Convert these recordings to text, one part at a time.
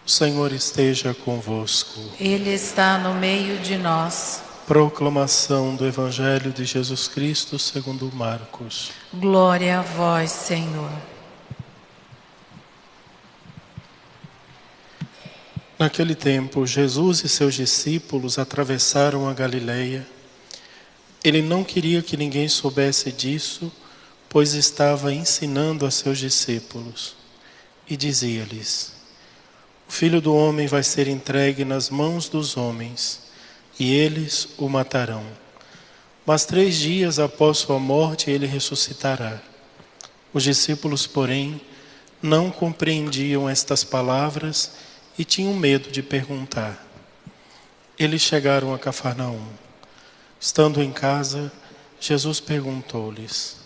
O Senhor esteja convosco. Ele está no meio de nós. Proclamação do Evangelho de Jesus Cristo segundo Marcos. Glória a vós, Senhor. Naquele tempo, Jesus e seus discípulos atravessaram a Galileia. Ele não queria que ninguém soubesse disso, pois estava ensinando a seus discípulos. E dizia-lhes: o Filho do Homem vai ser entregue nas mãos dos homens, e eles o matarão. Mas 3 dias após sua morte ele ressuscitará. Os discípulos, porém, não compreendiam estas palavras e tinham medo de perguntar. Eles chegaram a Cafarnaum. Estando em casa, Jesus perguntou-lhes: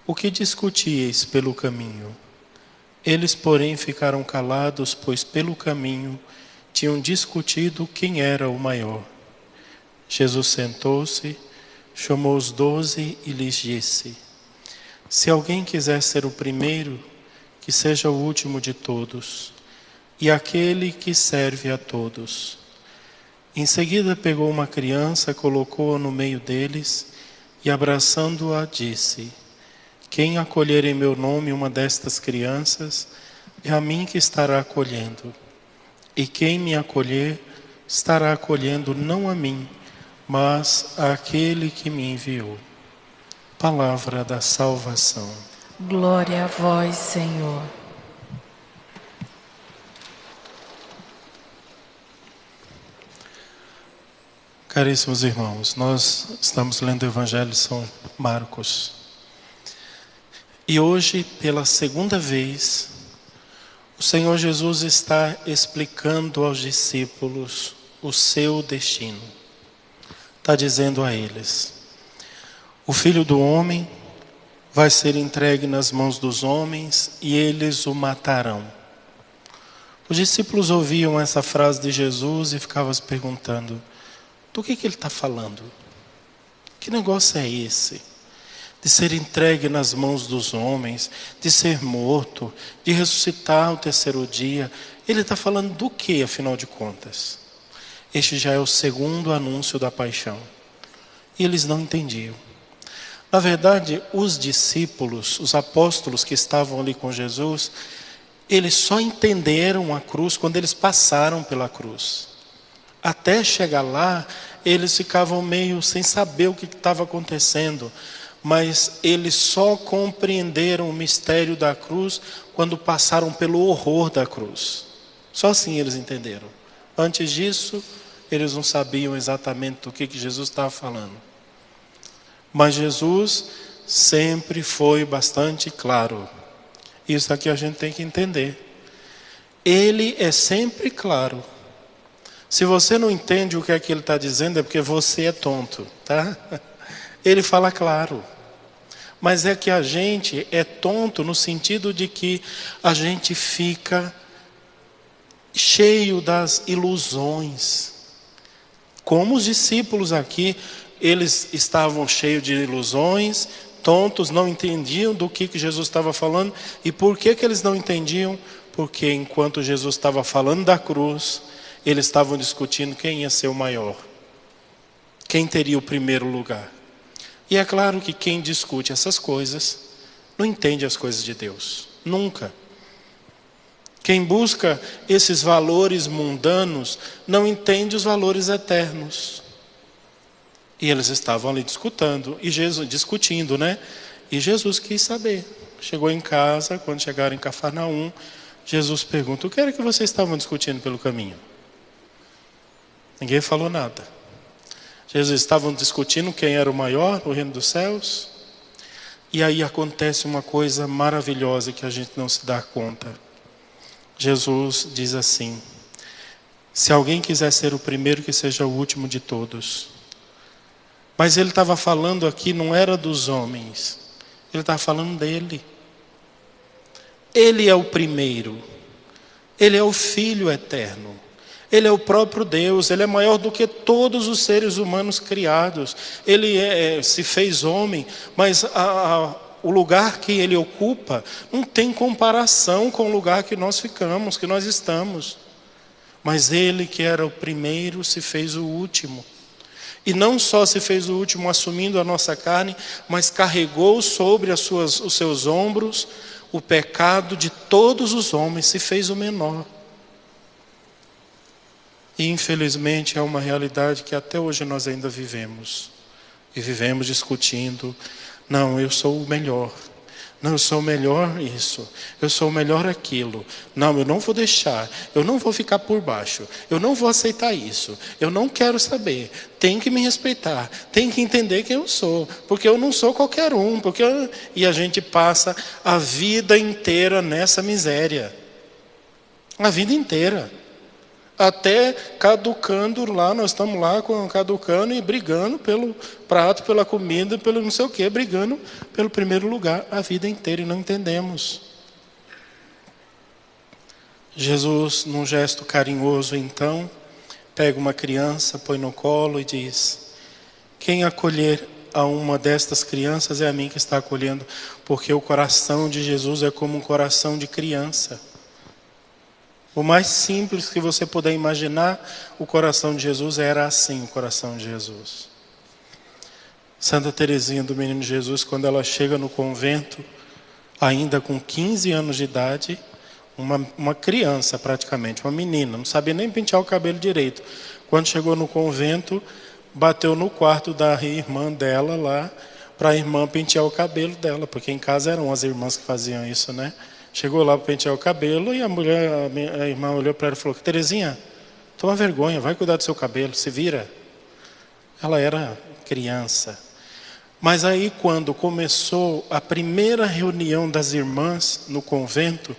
o que discutíeis pelo caminho? Eles, porém, ficaram calados, pois pelo caminho tinham discutido quem era o maior. Jesus sentou-se, chamou os 12 e lhes disse: se alguém quiser ser o primeiro, que seja o último de todos, e aquele que serve a todos. Em seguida pegou uma criança, colocou-a no meio deles e, abraçando-a, disse: quem acolher em meu nome uma destas crianças, é a mim que estará acolhendo. E quem me acolher, estará acolhendo não a mim, mas àquele que me enviou. Palavra da salvação. Glória a vós, Senhor. Caríssimos irmãos, nós estamos lendo o Evangelho de São Marcos. E hoje, pela segunda vez, o Senhor Jesus está explicando aos discípulos o seu destino. Está dizendo a eles: o Filho do Homem vai ser entregue nas mãos dos homens e eles o matarão. Os discípulos ouviam essa frase de Jesus e ficavam se perguntando: do que ele está falando? Que negócio é esse? De ser entregue nas mãos dos homens, de ser morto, de ressuscitar ao 3º dia. Ele está falando do que, afinal de contas? Este já é o 2º anúncio da paixão. E eles não entendiam. Na verdade, os discípulos, os apóstolos que estavam ali com Jesus, eles só entenderam a cruz quando eles passaram pela cruz. Até chegar lá, eles ficavam meio sem saber o que estava acontecendo. Mas eles só compreenderam o mistério da cruz quando passaram pelo horror da cruz. Só assim eles entenderam. Antes disso, eles não sabiam exatamente do que Jesus estava falando. Mas Jesus sempre foi bastante claro. Isso aqui a gente tem que entender. Ele é sempre claro. Se você não entende o que é que ele está dizendo, é porque você é tonto, tá? Ele fala claro, mas é que a gente é tonto no sentido de que a gente fica cheio das ilusões. Como os discípulos aqui, eles estavam cheios de ilusões, tontos, não entendiam do que Jesus estava falando. E por que eles não entendiam? Porque enquanto Jesus estava falando da cruz, eles estavam discutindo quem ia ser o maior, quem teria o primeiro lugar. E é claro que quem discute essas coisas não entende as coisas de Deus. Nunca. Quem busca esses valores mundanos não entende os valores eternos. E eles estavam ali discutindo, né? E Jesus quis saber. Chegou em casa, quando chegaram em Cafarnaum, Jesus pergunta: o que era que vocês estavam discutindo pelo caminho? Ninguém falou nada. Jesus estavam discutindo quem era o maior no reino dos céus. E aí acontece uma coisa maravilhosa que a gente não se dá conta. Jesus diz assim: se alguém quiser ser o primeiro, que seja o último de todos. Mas ele estava falando aqui, não era dos homens. Ele estava falando dele. Ele é o primeiro. Ele é o Filho eterno. Ele é o próprio Deus, Ele é maior do que todos os seres humanos criados. Ele se fez homem, mas o lugar que Ele ocupa não tem comparação com o lugar que nós ficamos, que nós estamos. Mas ele que era o primeiro se fez o último. E não só se fez o último assumindo a nossa carne, mas carregou sobre os seus ombros o pecado de todos os homens, se fez o menor. E infelizmente é uma realidade que até hoje nós ainda vivemos. E vivemos discutindo, não, eu sou o melhor. Não, eu sou o melhor isso, eu sou o melhor aquilo. Não, eu não vou deixar, eu não vou ficar por baixo, eu não vou aceitar isso, eu não quero saber. Tem que me respeitar, tem que entender quem eu sou, porque eu não sou qualquer um. E a gente passa a vida inteira nessa miséria. A vida inteira. Até caducando lá, nós estamos lá caducando e brigando pelo prato, pela comida, pelo não sei o quê, brigando pelo primeiro lugar a vida inteira e não entendemos. Jesus, num gesto carinhoso, então, pega uma criança, põe no colo e diz: quem acolher a uma destas crianças é a mim que está acolhendo, porque o coração de Jesus é como um coração de criança. O mais simples que você puder imaginar, o coração de Jesus era assim, o coração de Jesus. Santa Teresinha do Menino Jesus, quando ela chega no convento, ainda com 15 anos de idade, uma criança praticamente, uma menina, não sabia nem pentear o cabelo direito. Quando chegou no convento, bateu no quarto da irmã dela lá, para a irmã pentear o cabelo dela, porque em casa eram as irmãs que faziam isso, né? Chegou lá para pentear o cabelo e a irmã olhou para ela e falou: Terezinha, toma vergonha, vai cuidar do seu cabelo, se vira. Ela era criança. Mas aí quando começou a primeira reunião das irmãs no convento,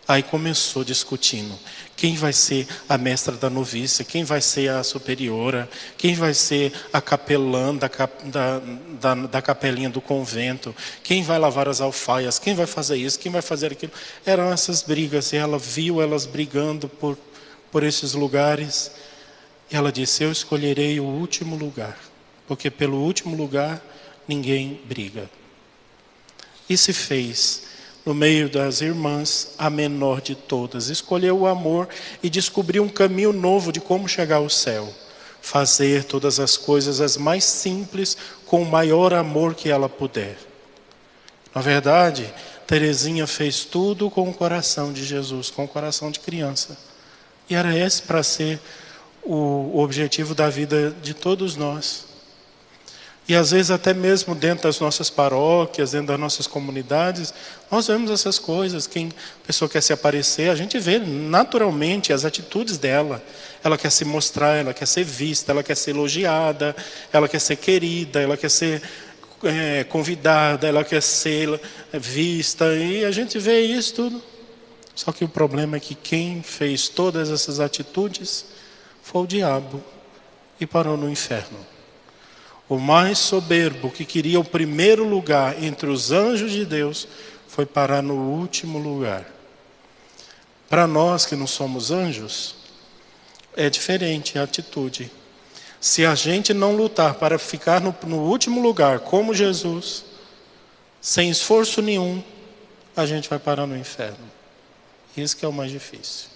aí começou discutindo. Quem vai ser a mestra da noviça? Quem vai ser a superiora? Quem vai ser a capelã da capelinha do convento? Quem vai lavar as alfaias? Quem vai fazer isso? Quem vai fazer aquilo? Eram essas brigas e ela viu elas brigando por esses lugares. E ela disse: eu escolherei o último lugar, porque pelo último lugar ninguém briga. E se fez, no meio das irmãs, a menor de todas. Escolheu o amor e descobriu um caminho novo de como chegar ao céu. Fazer todas as coisas as mais simples com o maior amor que ela puder. Na verdade, Teresinha fez tudo com o coração de Jesus, com o coração de criança. E era esse para ser o objetivo da vida de todos nós. E às vezes até mesmo dentro das nossas paróquias, dentro das nossas comunidades, nós vemos essas coisas. A pessoa quer se aparecer, a gente vê naturalmente as atitudes dela. Ela quer se mostrar, ela quer ser vista, ela quer ser elogiada, ela quer ser querida, ela quer ser convidada, ela quer ser vista. E a gente vê isso tudo. Só que o problema é que quem fez todas essas atitudes foi o diabo e parou no inferno. O mais soberbo, que queria o primeiro lugar entre os anjos de Deus, foi parar no último lugar. Para nós que não somos anjos, é diferente a atitude. Se a gente não lutar para ficar no último lugar, como Jesus, sem esforço nenhum, a gente vai parar no inferno. Isso que é o mais difícil.